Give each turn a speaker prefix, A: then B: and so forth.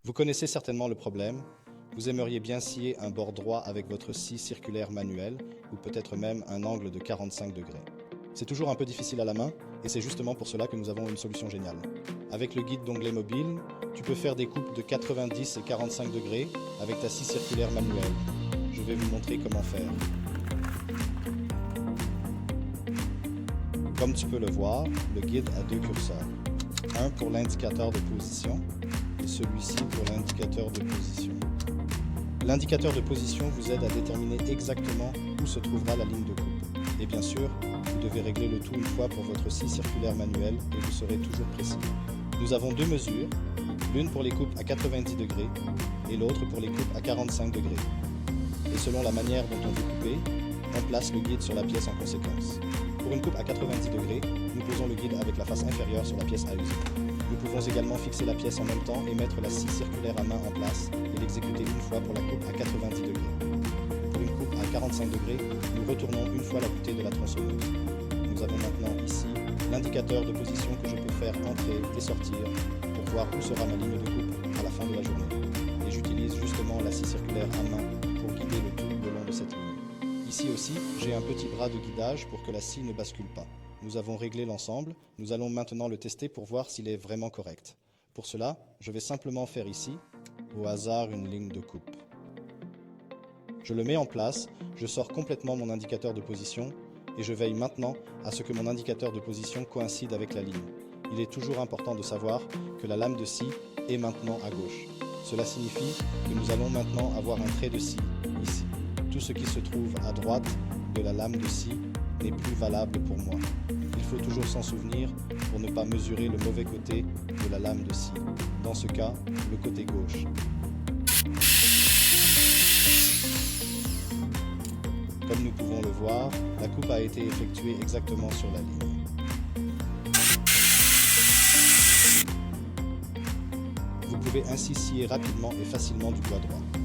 A: Vous connaissez certainement le problème. Vous aimeriez bien scier un bord droit avec votre scie circulaire manuelle ou peut-être même un angle de 45 degrés. C'est toujours un peu difficile à la main et c'est justement pour cela que nous avons une solution géniale. Avec le guide d'onglet mobile, tu peux faire des coupes de 90 et 45 degrés avec ta scie circulaire manuelle. Je vais vous montrer comment faire. Comme tu peux le voir, le guide a deux curseurs. Un pour l'indicateur de position et celui-ci pour l'indicateur de position. L'indicateur de position vous aide à déterminer exactement où se trouvera la ligne de coupe. Et bien sûr, vous devez régler le tout une fois pour votre scie circulaire manuelle et vous serez toujours précis. Nous avons deux mesures, l'une pour les coupes à 90 degrés et l'autre pour les coupes à 45 degrés. Et selon la manière dont on veut couper, on place le guide sur la pièce en conséquence. Pour une coupe à 90 degrés, nous posons le guide avec la face inférieure sur la pièce à user. Nous pouvons également fixer la pièce en même temps et mettre la scie circulaire à main en place et l'exécuter une fois pour la coupe à 90 degrés. Pour une coupe à 45 degrés, nous retournons une fois la butée de la tronçonneuse. Nous avons maintenant ici l'indicateur de position que je peux faire entrer et sortir pour voir où sera ma ligne de coupe à la fin de la journée. Et j'utilise justement la scie circulaire à main pour guider le tout le long de cette ligne. Ici aussi, j'ai un petit bras de guidage pour que la scie ne bascule pas. Nous avons réglé l'ensemble, nous allons maintenant le tester pour voir s'il est vraiment correct. Pour cela, je vais simplement faire ici, au hasard, une ligne de coupe. Je le mets en place, je sors complètement mon indicateur de position et je veille maintenant à ce que mon indicateur de position coïncide avec la ligne. Il est toujours important de savoir que la lame de scie est maintenant à gauche. Cela signifie que nous allons maintenant avoir un trait de scie ici. Tout ce qui se trouve à droite de la lame de scie n'est plus valable pour moi. Il faut toujours s'en souvenir pour ne pas mesurer le mauvais côté de la lame de scie. Dans ce cas, le côté gauche. Comme nous pouvons le voir, la coupe a été effectuée exactement sur la ligne. Vous pouvez ainsi scier rapidement et facilement du bois droit.